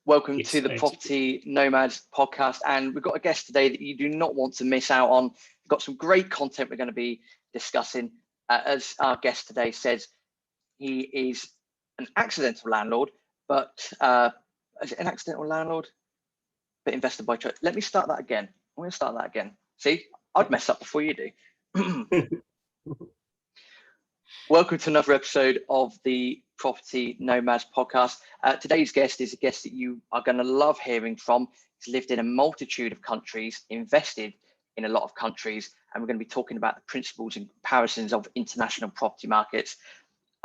Welcome to the Property Nomads Podcast. And we've got a guest today that you do not want to miss out on. We've got some great content we're going to be discussing. As our guest today says, he is an accidental landlord, but is it an accidental landlord? But investor by choice. Let me start that again. I'm going to start that again. See, I'd mess up before you do. Welcome to another episode of the Property Nomads Podcast. Today's guest is a guest that you are going to love hearing from. He's lived in a multitude of countries, invested in a lot of countries, and we're going to be talking about the principles and comparisons of international property markets.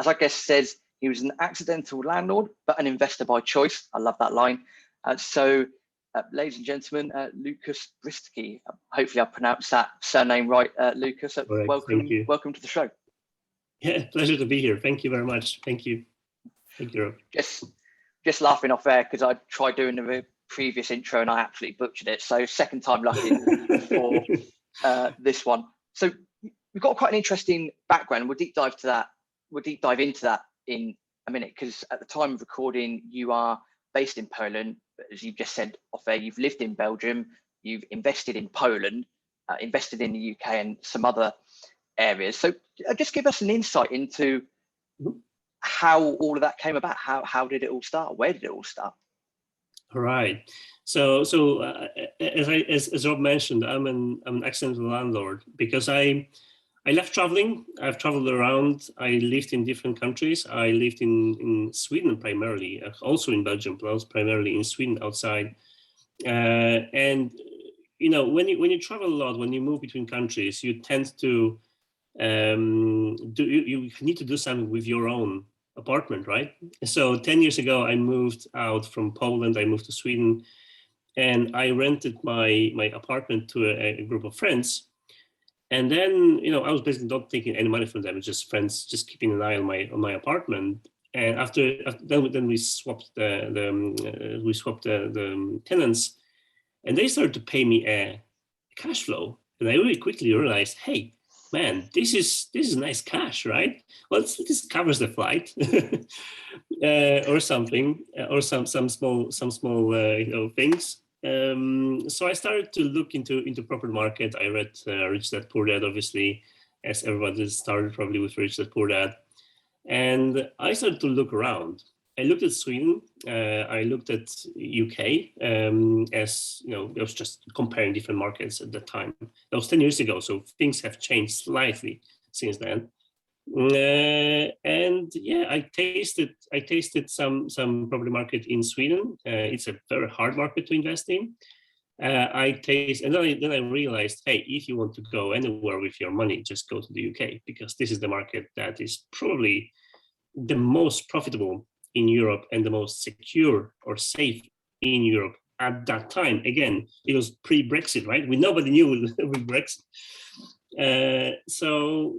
As our guest says, he was an accidental landlord, but an investor by choice. I love that line. Ladies and gentlemen, Lukasz Bryzyski. Hopefully I pronounced that surname right, Lukasz. Welcome to the show. Yeah, pleasure to be here. Thank you very much. Thank you. Thank you, Rob. Just laughing off air because I tried doing the previous intro and I absolutely butchered it. So second time lucky for this one. So we've got quite an interesting background. We'll deep dive into that in a minute, because at the time of recording, you are based in Poland. As you've just said off air, you've lived in Belgium, you've invested in Poland, invested in the UK and some other areas. So just give us an insight into how all of that came about. How did it all start? Where did it all start? All right. So as Rob mentioned, I'm an accidental landlord because I love traveling. I've traveled around. I lived in different countries. I lived in Sweden primarily, also in Belgium, but also primarily in Sweden outside. And you know, when you travel a lot, when you move between countries, you tend to you need to do something with your own apartment, right? So 10 years ago, I moved out from Poland. I moved to Sweden, and I rented my apartment to a group of friends. And then, you know, I was basically not taking any money from them. It was just friends, just keeping an eye on my apartment. And then we swapped the tenants, and they started to pay me a cash flow. And I really quickly realized, hey, man, this is nice cash, right? Well, this covers the flight, or something, or some small things. So I started to look into property market. I read Rich Dad Poor Dad, obviously, as everybody started probably with Rich Dad Poor Dad, and I started to look around. I looked at Sweden, I looked at UK, as you know, I was just comparing different markets at that time. That was 10 years ago, so things have changed slightly since then. And yeah, I tasted some property market in Sweden. It's a very hard market to invest in. And then I realized, hey, if you want to go anywhere with your money, just go to the UK, because this is the market that is probably the most profitable in Europe and the most secure or safe in Europe at that time. Again, it was pre-Brexit, right? Nobody knew with Brexit. So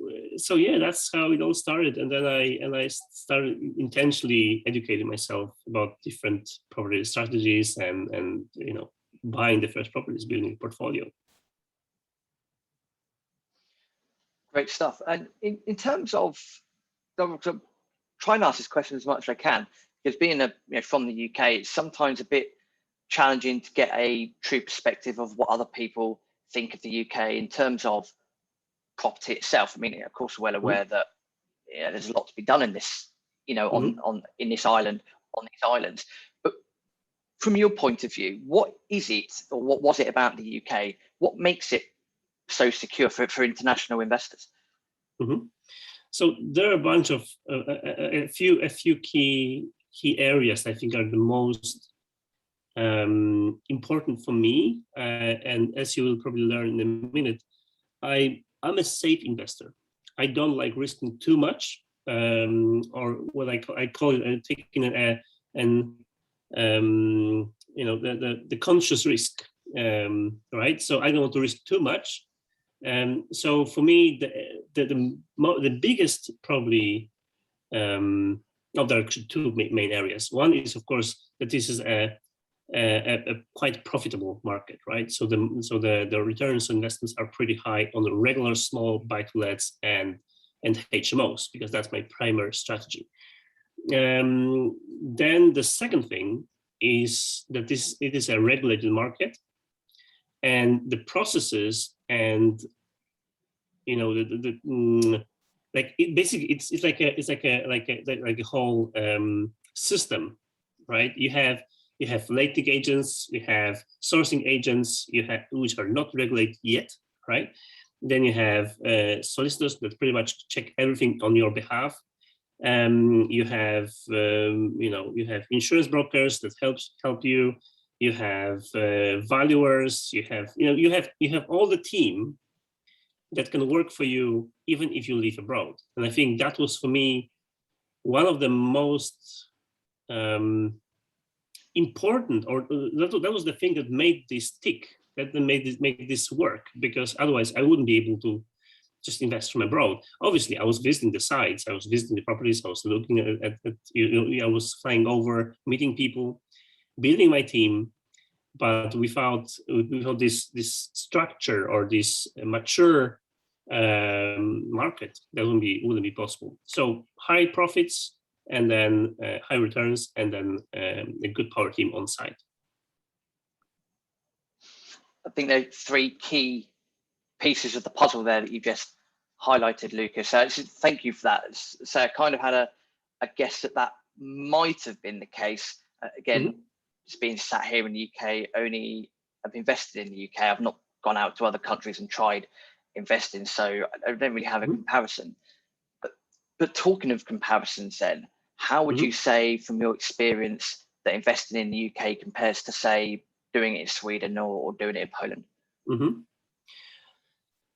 yeah, that's how it all started. And then I started intentionally educating myself about different property strategies and you know, buying the first properties, building a portfolio. Great stuff. And in terms of, try and ask this question as much as I can, because being from the UK, it's sometimes a bit challenging to get a true perspective of what other people think of the UK in terms of property itself. I mean, of course, we're well aware that there's a lot to be done in this, on these islands. But from your point of view, what is it, or what was it about the UK? What makes it so secure for international investors? Mm-hmm. So there are a bunch of a few key areas I think are the most important for me. And as you will probably learn in a minute, I'm a safe investor. I don't like risking too much, or what I call it taking the conscious risk, right? So I don't want to risk too much. So for me, the biggest probably, there are actually two main areas. One is, of course, that this is a quite profitable market, right? So the returns on investments are pretty high on the regular small buy-to-lets and HMOs, because that's my primary strategy. Then the second thing is that it is a regulated market, and the processes and like it basically it's like a whole system, right? You have letting agents, you have sourcing agents, you have which are not regulated yet, right? Then you have solicitors that pretty much check everything on your behalf. You have you have insurance brokers that help you. You have valuers. You have all the team that can work for you even if you live abroad. And I think that was for me one of the most important, or that was the thing that made this tick, that made this work, because otherwise I wouldn't be able to just invest from abroad. Obviously, I was visiting the sites, I was visiting the properties, I was looking at I was flying over, meeting people, building my team, but without this structure or this mature market, that wouldn't be possible. So high profits, and then high returns, and then a good power team on site. I think there are three key pieces of the puzzle there that you just highlighted, Lukasz. So thank you for that. So I kind of had a guess that might have been the case. Again, just being sat here in the UK, I've invested in the UK. I've not gone out to other countries and tried investing, so I don't really have a comparison. But talking of comparisons, then, how would you say, from your experience, that investing in the UK compares to, say, doing it in Sweden or doing it in Poland?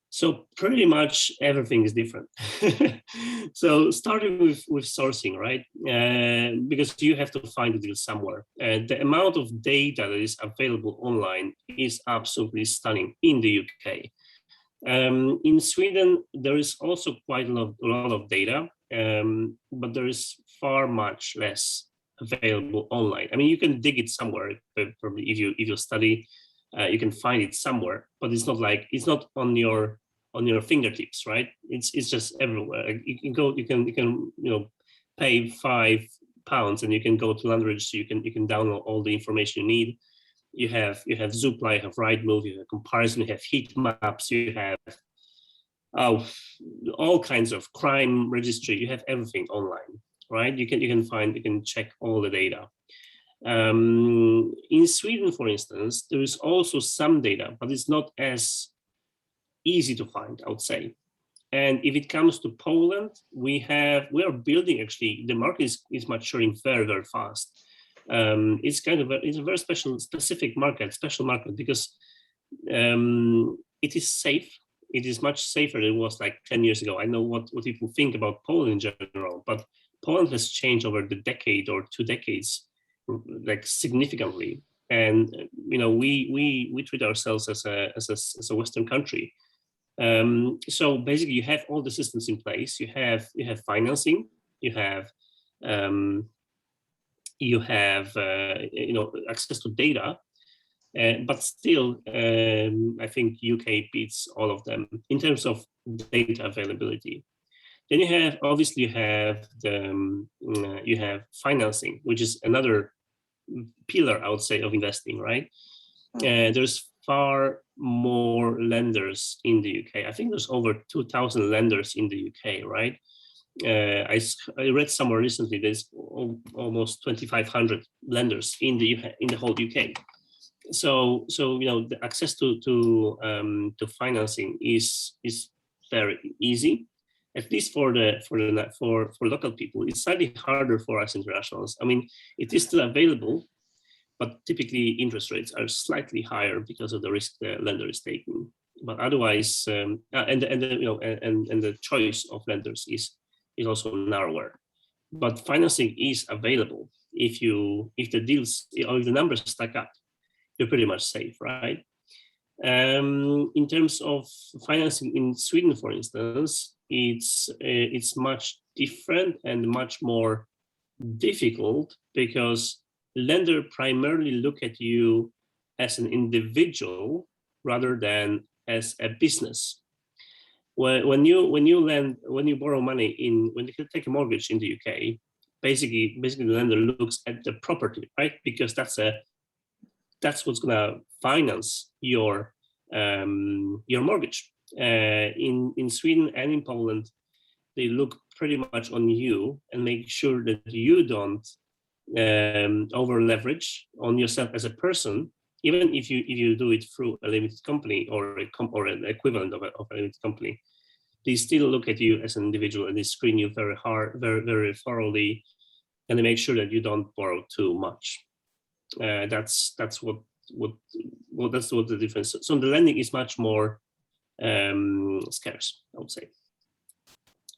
So pretty much everything is different. So starting with sourcing, right? Because you have to find the deal somewhere. The amount of data that is available online is absolutely stunning in the UK. In Sweden, there is also quite a lot of data, but there is far much less available online. I mean, you can dig it somewhere, probably if you study, you can find it somewhere, but it's not on your fingertips, right? It's just everywhere. You can pay £5 and you can go to land registry. You can download all the information you need. You have Zoopla, you have Rightmove, you have comparison, you have heat maps, you have all kinds of crime registry. You have everything online, right? You can check all the data. In Sweden, for instance, there is also some data, but it's not as easy to find, I would say. And if it comes to Poland, we are building, actually, the market is maturing very, very fast. It's a very special market, because it is safe. It is much safer than it was like 10 years ago. I know what people think about Poland in general, but Poland has changed over the decade or 2 decades, like significantly. And we treat ourselves as a Western country. So basically, you have all the systems in place. You have financing. You have access to data, but still, I think UK beats all of them in terms of data availability. Then you have financing, which is another pillar, I would say, of investing, right? There's far more lenders in the UK. I think there's over 2,000 lenders in the UK, right? I read somewhere recently there's almost 2,500 lenders in the whole UK. So the access to financing is very easy, at least for local people. It's slightly harder for us internationals. I mean, it is still available, but typically interest rates are slightly higher because of the risk the lender is taking. But otherwise, and the choice of lenders is also narrower. But financing is available if the deals or if the numbers stack up, you're pretty much safe, right? In terms of financing in Sweden, for instance, it's much different and much more difficult, because lender primarily look at you as an individual rather than as a business. When you borrow money when you take a mortgage in the UK, basically the lender looks at the property, right? Because that's what's gonna finance your mortgage. In Sweden and in Poland, they look pretty much on you and make sure that you don't over leverage on yourself as a person, even if you do it through a limited company or an equivalent of a limited company. They still look at you as an individual and they screen you very hard, very thoroughly, and they make sure that you don't borrow too much. That's what the difference. So the lending is much more scarce, I would say.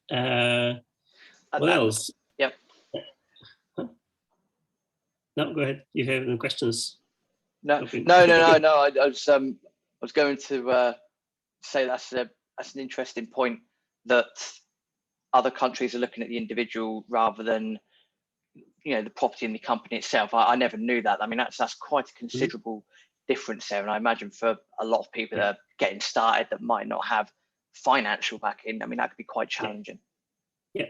What else? Yep. Huh? No, go ahead. You have any questions? No. I was going to say that's an interesting point, that other countries are looking at the individual rather than the property and the company itself. I never knew that. I mean, that's quite a considerable difference there, and I imagine for a lot of people that are getting started that might not have financial backing, I mean, that could be quite challenging. Yeah,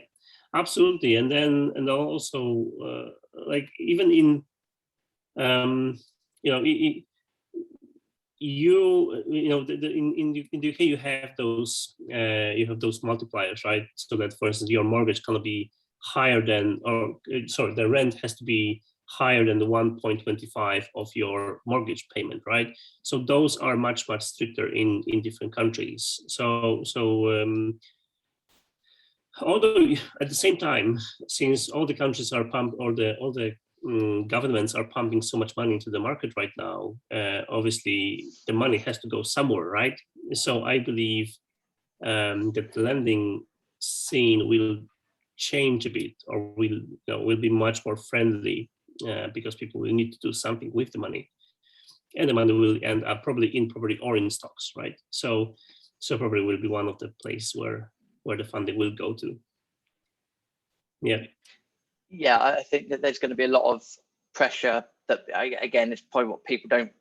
absolutely. And also like even in in the UK you have those multipliers, right? So that, for instance, your mortgage cannot be higher than, the rent has to be higher than the 1.25 of your mortgage payment, right? So those are much stricter in different countries. So although at the same time, since all the countries are all the governments are pumping so much money into the market right now, obviously the money has to go somewhere, right? So I believe that the lending scene will change a bit, or will be much more friendly, because people will need to do something with the money, and the money will end up probably in property or in stocks, right? So probably will be one of the places where the funding will go to. Yeah, I think that there's going to be a lot of pressure that, again, it's probably what people don't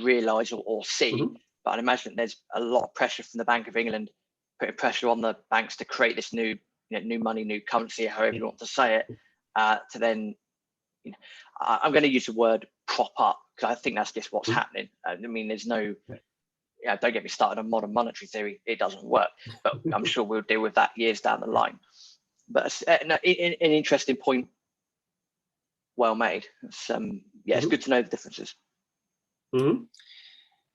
realize or see, but I imagine there's a lot of pressure from the Bank of England, putting pressure on the banks to create this new money, new currency, however you want to say it, to then, I'm going to use the word prop up, because I think that's just what's happening. I mean, there's no, don't get me started on modern monetary theory. It doesn't work, but I'm sure we'll deal with that years down the line. But an interesting point, well made. It's good to know the differences. And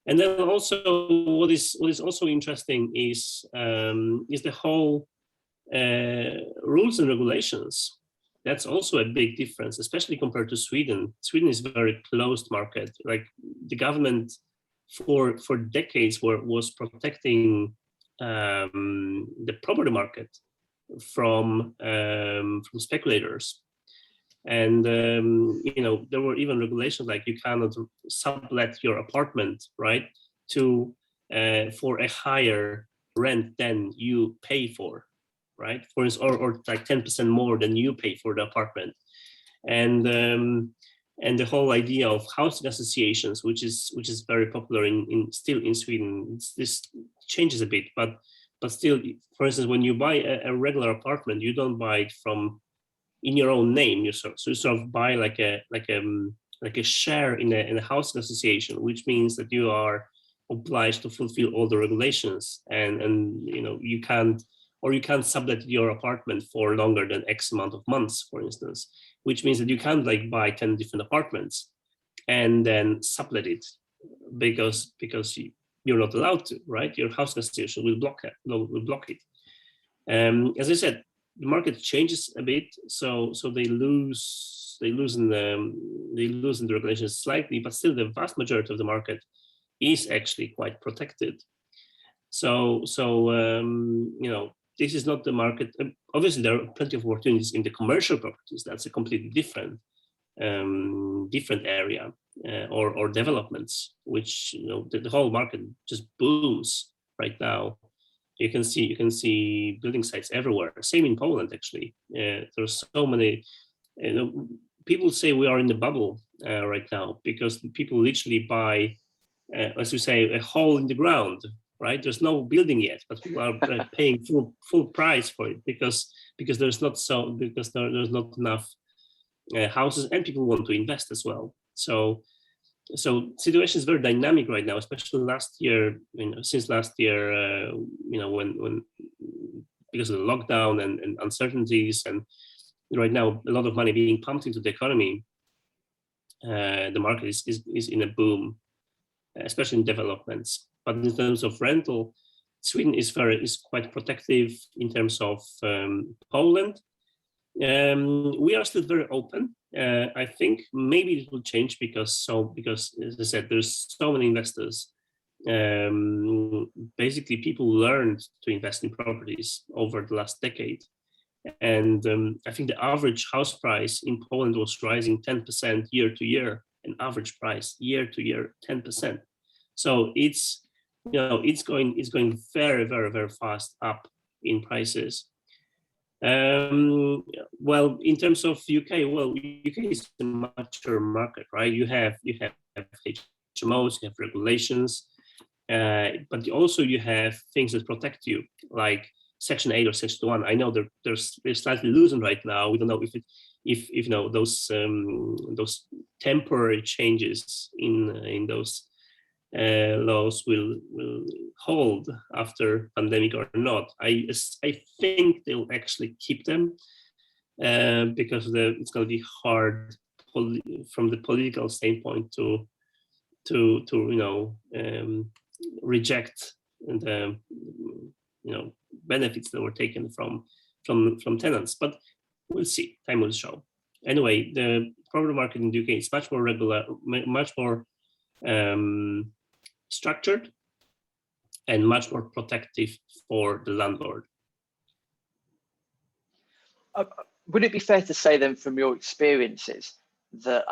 then also, what is also interesting is the whole rules and regulations. That's also a big difference, especially compared to Sweden. Sweden is a very closed market. Like, the government for decades was protecting the property market from speculators, and there were even regulations like you cannot sublet your apartment, right, to for a higher rent than you pay for, right? For instance, or like 10% more than you pay for the apartment, and the whole idea of housing associations, which is very popular still in Sweden. This changes a bit, but still, for instance, when you buy a regular apartment, you don't buy it in your own name. You sort of buy like a share in a housing association, which means that you are obliged to fulfill all the regulations, and you can't sublet your apartment for longer than X amount of months, for instance, which means that you can't like buy 10 different apartments and then sublet it, because you're not allowed to, right? Your housing association will block it. As I said, the market changes a bit, so they lose in the regulations slightly, but still the vast majority of the market is actually quite protected. So this is not the market. Obviously, there are plenty of opportunities in the commercial properties. That's a completely different area, or developments, which the whole market just booms right now. You can see building sites everywhere. Same in Poland, actually. There's so many. People say we are in the bubble right now, because people literally buy, as we say, a hole in the ground right? There's no building yet, but people are paying full price for it because there's not enough houses, and people want to invest as well. So situation is very dynamic right now, especially last year. Since last year, when because of the lockdown and uncertainties, and right now a lot of money being pumped into the economy, the market is in a boom, especially in developments. But in terms of rental, Sweden is quite protective. In terms of Poland, we are still very open. I think maybe it will change because as I said, there's so many investors. Basically, people learned to invest in properties over the last decade, and I think the average house price in Poland was rising 10% year to year. An average price year to year 10%. So it's going very, very, very fast up in prices. Well, in terms of UK, UK is a mature market, right? You have HMOs, you have regulations, but also you have things that protect you, like Section 8 or Section 1. I know they're slightly loosened right now. We don't know if those temporary changes in those laws will hold after pandemic or not. I think they'll actually keep them because it's going to be hard from the political standpoint to reject the benefits that were taken from tenants. But we'll see. Time will show. Anyway, the property market in the UK is much more regular, much more structured, and much more protective for the landlord. Would it be fair to say then, from your experiences, that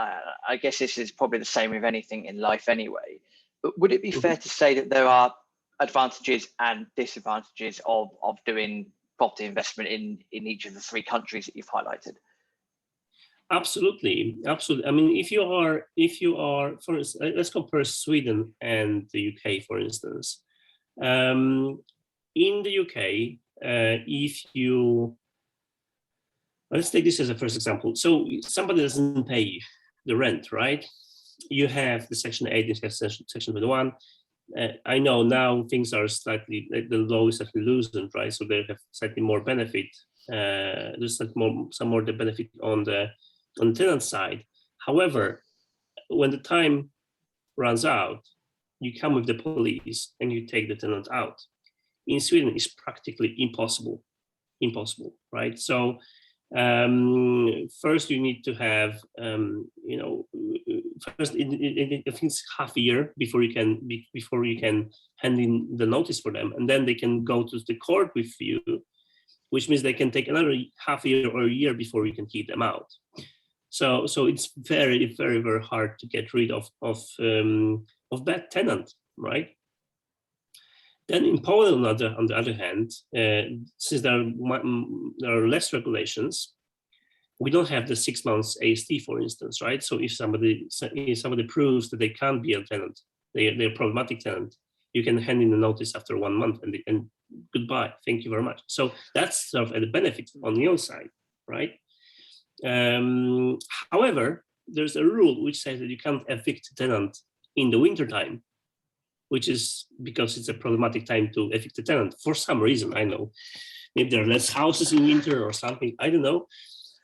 I guess this is probably the same with anything in life anyway, but would it be fair to say that there are advantages and disadvantages of doing property investment in each of the three countries that you've highlighted? Absolutely. I mean, if you are, for instance, let's compare Sweden and the UK, for instance. In the UK, let's take this as a first example. So somebody doesn't pay the rent, right? You have the Section 8, you have Section 21. I know now things are slightly, the law is slightly loosened, right? So they have slightly more benefit. There's some more the benefit on the tenant side. However, when the time runs out, you come with the police and you take the tenant out. In Sweden, it's practically impossible, right? So first you need to have, first I think it's half a year before you can hand in the notice for them, and then they can go to the court with you, which means they can take another half a year or a year before you can keep them out. So it's very, very, very hard to get rid of bad tenant, right? Then in Poland, on the other hand, since there are less regulations, we don't have the 6 months AST, for instance, right? So if somebody proves that they can't be a tenant, they're a problematic tenant, you can hand in a notice after 1 month and goodbye, thank you very much. So that's sort of a benefit on your side, right? However, there's a rule which says that you can't evict a tenant in the wintertime, which is because it's a problematic time to evict a tenant for some reason. I know maybe there are less houses in winter or something. I don't know,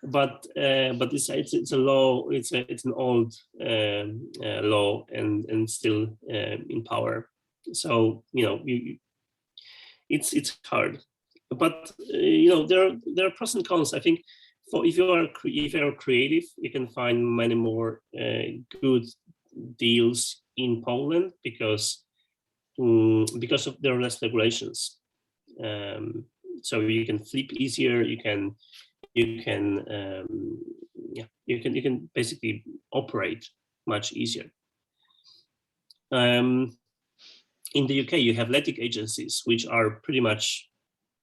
but it's a law. It's an old law and still in power. So it's hard, but there are pros and cons. I think if you are creative, you can find many more good deals in Poland because of there are less regulations. So you can flip easier. You can basically operate much easier. In the UK, you have letting agencies, which are pretty much,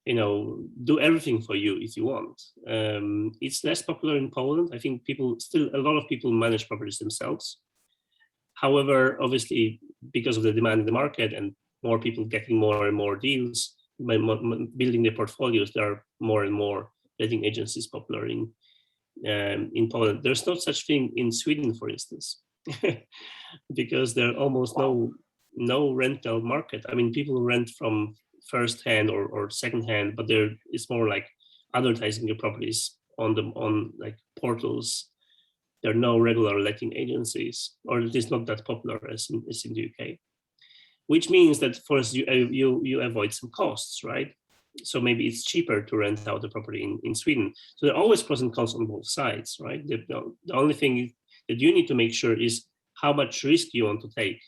do everything for you if you want. It's less popular in Poland. I think a lot of people manage properties themselves. However, obviously, because of the demand in the market and more people getting more and more deals, building their portfolios, there are more and more letting agencies popular in Poland. There's no such thing in Sweden, for instance, because there are almost no rental market. I mean, people rent from first hand or second hand, but it's more like advertising your properties on like portals. There are no regular letting agencies, or it is not that popular as in the UK. Which means that first you avoid some costs, right? So maybe it's cheaper to rent out the property in Sweden. So there are always pros and cons on both sides, right? The only thing that you need to make sure is how much risk you want to take.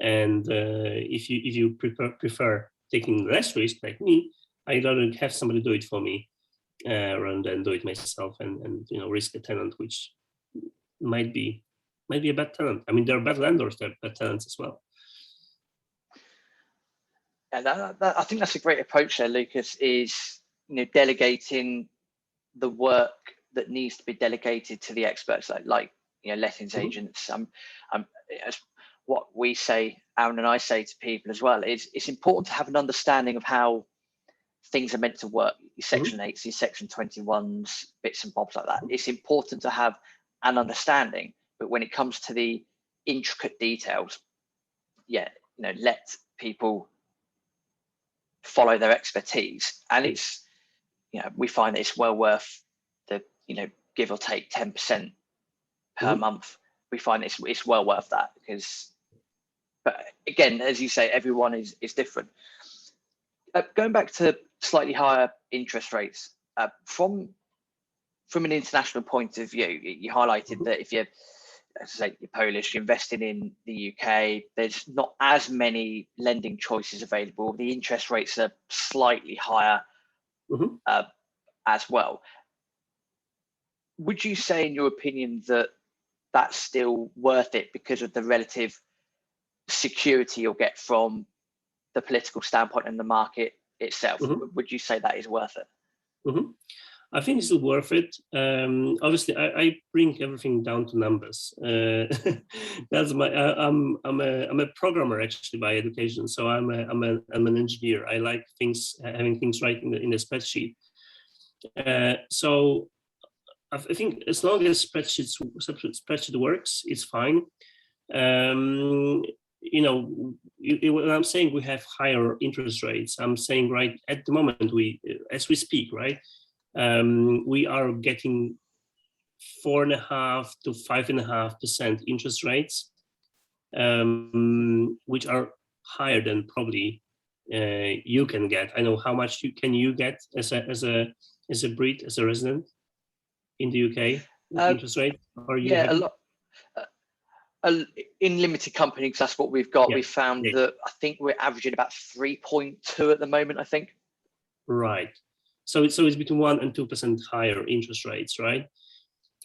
And if you prefer taking less risk, like me, I'd rather have somebody do it for me rather than do it myself and risk a tenant, which might be a bad tenant. I mean, there are bad landlords, there are bad tenants as well. Yeah, I think that's a great approach there, Lukasz, is delegating the work that needs to be delegated to the experts, like lettings agents. As what we say, Aaron and I say to people as well, is it's important to have an understanding of how things are meant to work. Your Section 8s, your Section 21s, bits and bobs like that. It's important to have an understanding, but when it comes to the intricate details, let people follow their expertise, and it's we find that it's well worth the give or take 10% per month. We find it's well worth that, because, but again, as you say, everyone is different. Going back to slightly higher interest rates, from an international point of view, you highlighted that if you're, as I say, you're Polish, you're investing in the UK, there's not as many lending choices available. The interest rates are slightly higher as well. Would you say, in your opinion, that that's still worth it because of the relative security you'll get from the political standpoint and the market itself? Would you say that is worth it? I think it's still worth it. Obviously, I bring everything down to numbers. That's my. I'm a programmer actually by education, so I'm an engineer. I like having things right in the spreadsheet. So I think as long as spreadsheet works, it's fine. When I'm saying we have higher interest rates, I'm saying right at the moment as we speak, right. We are getting 4.5% to 5.5% interest rates, which are higher than probably you can get. I know how much can you get as a Brit, as a resident in the UK interest rate? Or a lot. In limited companies, that's what we've got. We found that I think we're averaging about 3.2 at the moment, I think. Right. So it's between 1% and 2% higher interest rates, right?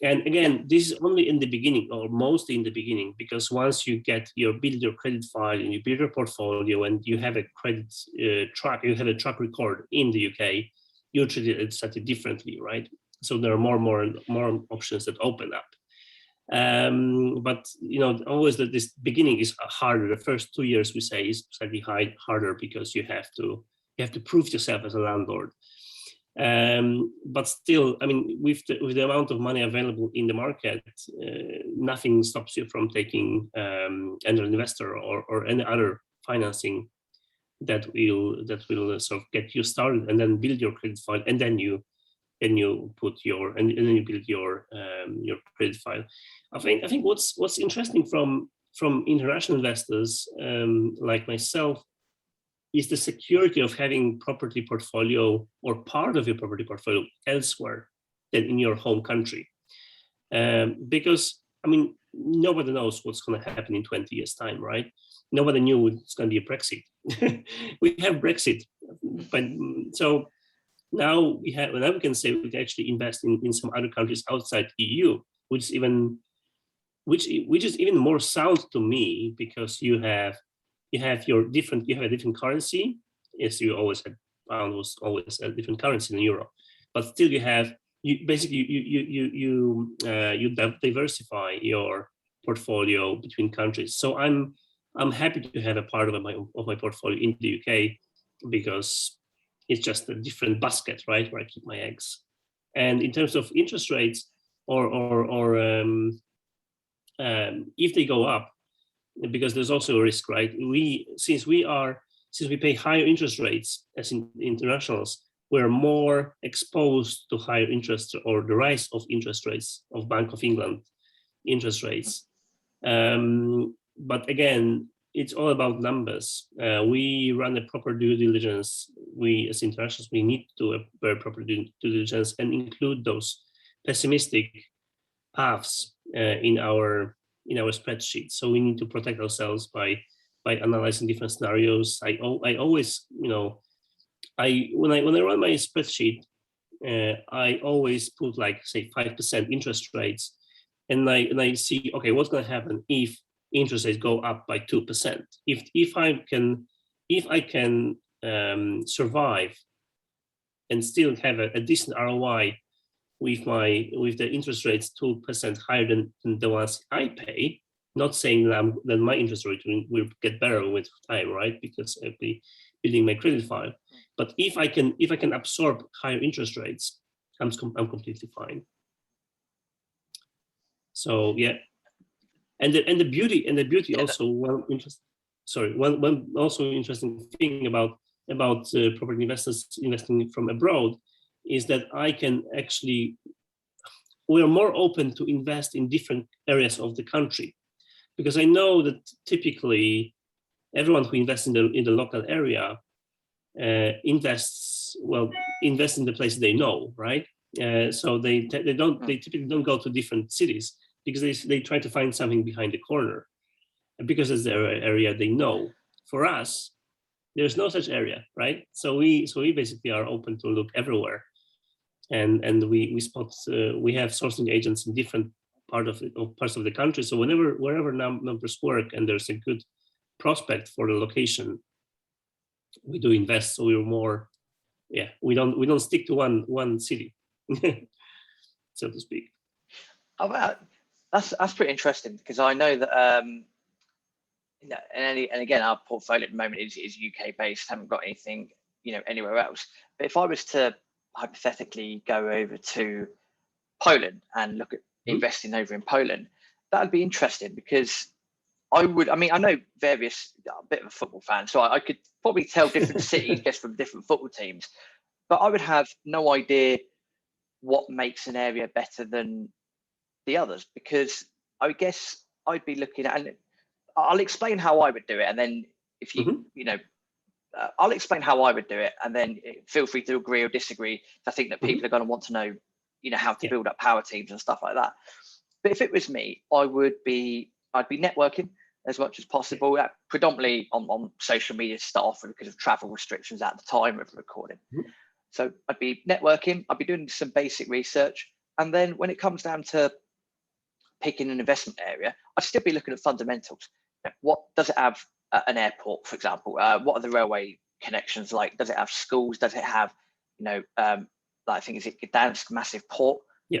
And again, this is only in the beginning, or mostly in the beginning, because once you build your credit file and you build your portfolio and you have a credit track, you have a track record in the UK, you treat it slightly differently, right? So there are more options that open up. But always that this beginning is harder. The first 2 years, we say, is slightly harder because you have to prove yourself as a landlord. But still, I mean, with the amount of money available in the market, nothing stops you from taking angel investor or any other financing that will sort of get you started, and then build your credit file, and then you put and then you build your credit file. I think what's interesting from international investors like myself is the security of having property portfolio or part of your property portfolio elsewhere than in your home country. Because, I mean, nobody knows what's going to happen in 20 years' time, right? Nobody knew it's going to be a Brexit. We have Brexit, but so now we can say we can actually invest in some other countries outside EU, which is even more sound to me, because you have a different currency. Yes, you always had pound was always a different currency than euro, but still you diversify your portfolio between countries. So I'm I'm happy to have a part of my portfolio in the UK, because it's just a different basket, right, where I keep my eggs. And in terms of interest rates, or if they go up, because there's also a risk, right? Since we pay higher interest rates as internationals, we're more exposed to higher interest, or the rise of interest rates of Bank of England interest rates. But again, it's all about numbers. We run a proper due diligence. We, as internationals, we need to do a very proper due diligence and include those pessimistic paths in our spreadsheet. So we need to protect ourselves by analyzing different scenarios. I always, when I run my spreadsheet, I always put, like, say, 5% interest rates, and I see, okay, what's going to happen if interest rates go up by 2%? If I can survive and still have a decent ROI with the interest rates 2% higher than the ones I pay, not saying that my interest rate will get better with time, right? Because I'll be building my credit file. But if I can absorb higher interest rates, I'm completely fine. So yeah, and the beauty also, one also interesting thing about property investors investing from abroad is that we are more open to invest in different areas of the country, because I know that typically everyone who invests in the local area invest in the place they know, right? So they typically don't go to different cities, because they try to find something behind the corner, because it's their area they know. For us, there's no such area, right? So we basically are open to look everywhere, and we spot we have sourcing agents in different parts of the country. So wherever numbers work and there's a good prospect for the location, we do invest. So we're more, we don't stick to one city, so to speak. Oh, wow. That's pretty interesting, because I know that and again, our portfolio at the moment is UK based, haven't got anything anywhere else. But if I was to hypothetically go over to Poland and look at investing over in Poland, that would be interesting, because I know a bit of a football fan, so I could probably tell different cities just from different football teams, but I would have no idea what makes an area better than the others, because I guess I'd be looking at, and I'll explain how I would do it, and then if you I'll explain how I would do it, and then feel free to agree or disagree. I think that people are going to want to know, how to build up power teams and stuff like that. But if it was me, I'd be networking as much as possible, predominantly on social media to start off with, because of travel restrictions at the time of recording. So I'd be networking, I'd be doing some basic research, and then when it comes down to picking an investment area, I'd still be looking at fundamentals. What does it have? An airport, for example. What are the railway connections like? Does it have schools? Does it have, I think, is it Gdansk, massive port? Is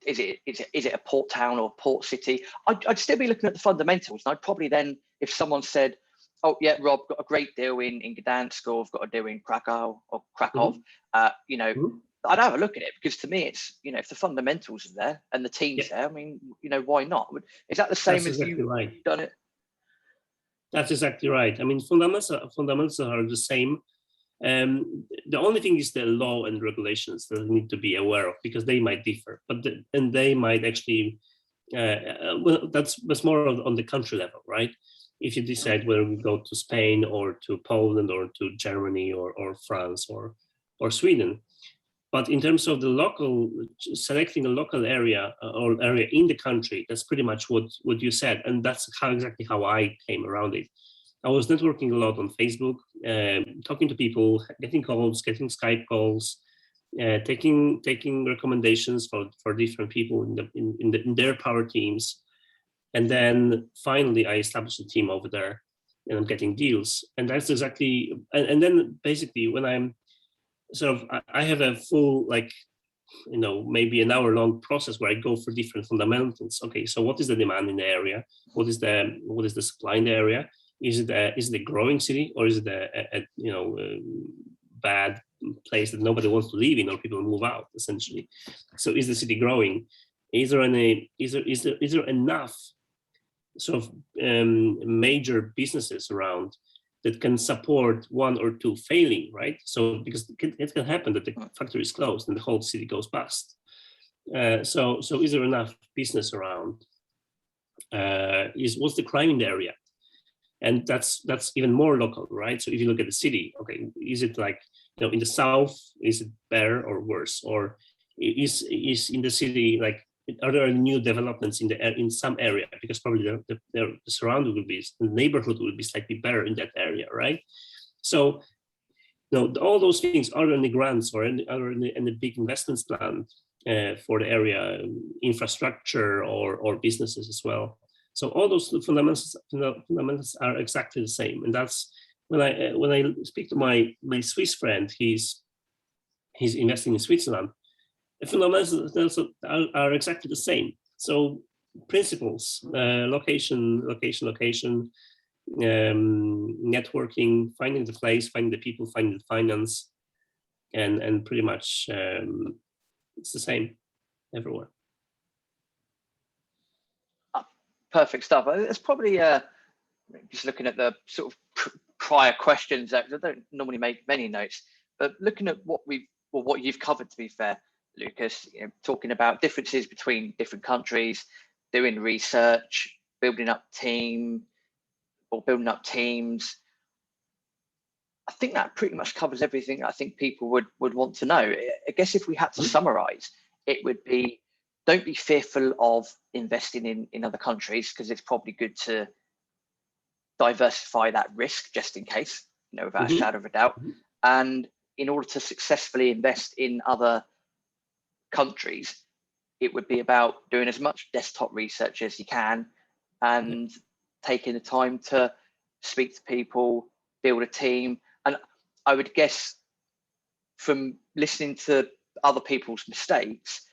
it a port town or port city? I'd still be looking at the fundamentals, and I'd probably then, if someone said, "Oh yeah, Rob, got a great deal in Gdansk, or I've got a deal in Krakow, I'd have a look at it, because to me, it's if the fundamentals are there and the team's there, I mean, why not? Is that the same as you've done it? That's exactly right. I mean, fundamentals are the same. The only thing is the law and regulations that we need to be aware of, because they might differ, and they might actually, that's more on the country level, right? If you decide whether we go to Spain or to Poland or to Germany or France or Sweden. But in terms of selecting a local area or area in the country, that's pretty much what you said. And that's exactly how I came around it. I was networking a lot on Facebook, talking to people, getting calls, getting Skype calls, taking recommendations for different people in their power teams. And then finally, I established a team over there, and I'm getting deals. And that's exactly, and then basically when I'm I have a full, maybe an hour-long process where I go for different fundamentals. Okay, so what is the demand in the area? What is the supply in the area? Is it a growing city, or is it a bad place that nobody wants to live in, or people move out essentially? So is the city growing? Is there enough sort of major businesses around that can support one or two failing, right? So because it can happen that the factory is closed and the whole city goes bust. So is there enough business around? What's the crime in the area? And that's even more local, right? So if you look at the city, okay, is it like, in the south, is it better or worse? Or is in the city, like, are there new developments in some area? Because probably the surrounding the neighborhood will be slightly better in that area, right? So, all those things are in the grants or in the big investments plan for the area, infrastructure or businesses as well. So all those fundamentals are exactly the same, and that's when I speak to my Swiss friend. He's investing in Switzerland. The fundamentals are exactly the same. So principles, location, networking, finding the place, finding the people, finding the finance, and pretty much it's the same everywhere. Perfect stuff. It's probably just looking at the sort of prior questions. I don't normally make many notes, but looking at what you've covered, to be fair, Lukasz, talking about differences between different countries, doing research, building up teams. I think that pretty much covers everything I think people would want to know. I guess if we had to summarize, it would be, don't be fearful of investing in other countries, because it's probably good to diversify that risk just in case, without a shadow of a doubt. And in order to successfully invest in other countries, it would be about doing as much desktop research as you can and taking the time to speak to people, build a team. And I would guess, from listening to other people's mistakes,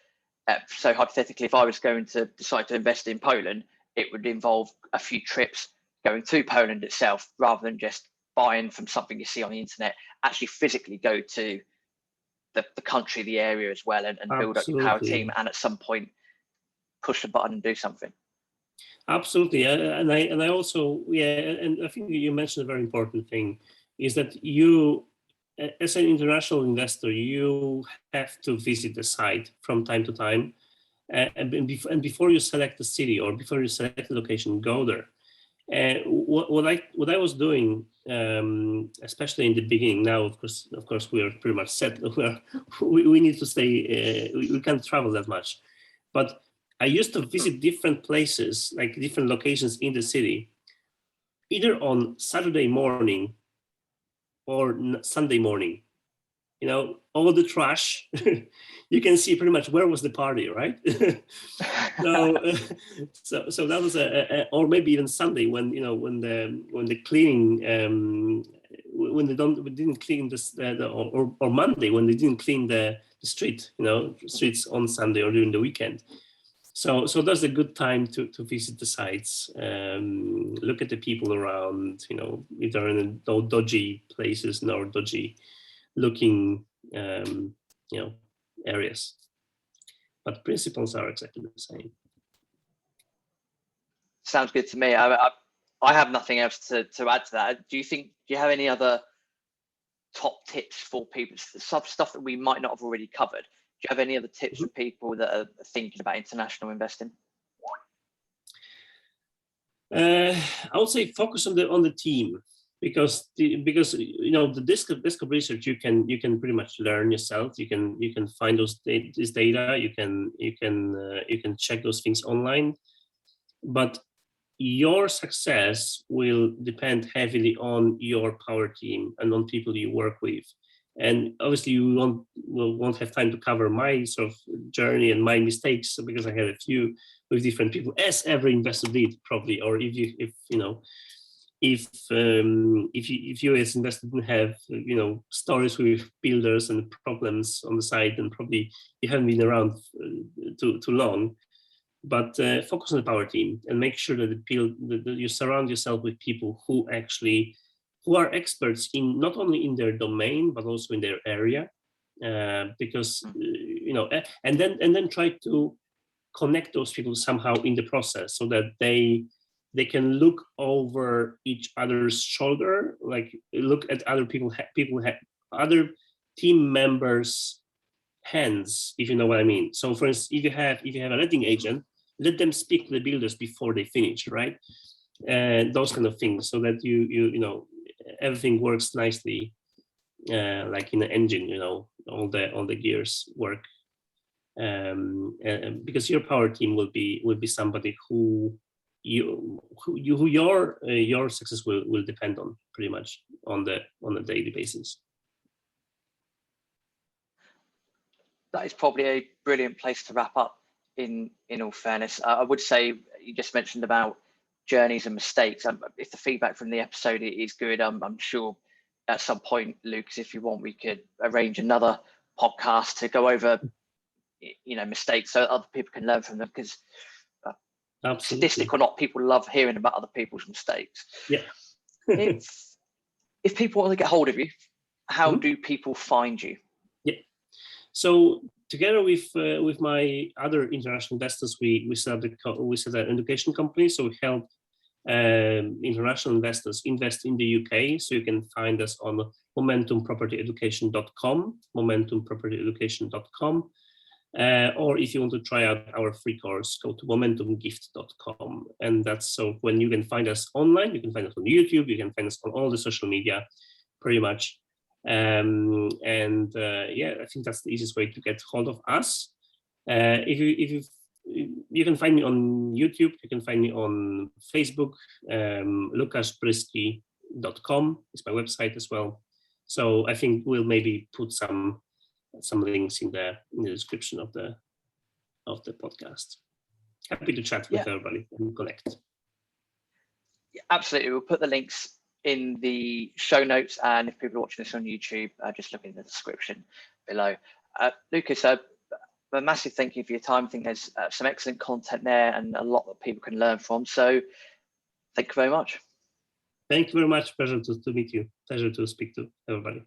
so hypothetically, if I was going to decide to invest in Poland, it would involve a few trips going to Poland itself, rather than just buying from something you see on the internet. Actually physically go to the country, the area as well, and build up your power team, and at some point push the button and do something. Absolutely. And I also, and I think you mentioned a very important thing, is that you, as an international investor, you have to visit the site from time to time, and before you select the city or before you select the location, go there. What I was doing, especially in the beginning. Now, of course, we are pretty much set. We need to stay. We can't travel that much, but I used to visit different places, like different locations in the city, either on Saturday morning or Sunday morning. All the trash, you can see pretty much where was the party, right? So that was or maybe even Sunday, when when the cleaning, when we didn't clean this, or Monday when they didn't clean the street, streets on Sunday or during the weekend. So that's a good time to visit the sites, look at the people around, if they're in no dodgy places nor dodgy looking areas. But principles are exactly the same. Sounds good to me. I have nothing else to add to that. Do you have any other top tips for people, stuff that we might not have already covered? Do you have any other tips for people that are thinking about international investing? I would say focus on the team, because the desktop research you can pretty much learn yourself. You can find this data. You can check those things online, but your success will depend heavily on your power team and on people you work with. And obviously, you won't have time to cover my sort of journey and my mistakes, because I had a few with different people, as every investor did probably. Or if you as investor didn't have stories with builders and problems on the side, and probably you haven't been around too long. but focus on the power team and make sure that you surround yourself with people who are experts in not only in their domain but also in their area, because and then try to connect those people somehow in the process so that they can look over each other's shoulder, like look at other other team members' hands, if you know what I mean. So for instance, if you have a letting agent, let them speak to the builders before they finish, right? And those kind of things, so that you know everything works nicely, like in an engine, all the gears work. Because your power team will be somebody who your success will depend on pretty much on a daily basis. That is probably a brilliant place to wrap up. In all fairness, I would say you just mentioned about journeys and mistakes. If the feedback from the episode is good, I'm sure at some point, Lukasz, if you want, we could arrange another podcast to go over mistakes so other people can learn from them, because statistic or not, people love hearing about other people's mistakes. Yeah. if people want to get hold of you, how do people find you? Yeah. So together with my other international investors, we set an education company. So we help international investors invest in the UK. So you can find us on momentumpropertyeducation.com, momentumpropertyeducation.com. Or if you want to try out our free course, go to momentumgift.com. And that's so when you can find us online, you can find us on YouTube, you can find us on all the social media, pretty much. I think that's the easiest way to get hold of us. If you can find me on YouTube, you can find me on Facebook. LukaszBryzyski.com is my website as well. So I think we'll maybe put some links in the description of the podcast. Happy to chat with everybody and connect. Yeah, absolutely. We'll put the links in the show notes, and if people are watching this on YouTube, just look in the description below. Lukasz, a massive thank you for your time. I think there's some excellent content there and a lot that people can learn from. So thank you very much. Thank you very much. Pleasure to meet you. Pleasure to speak to everybody.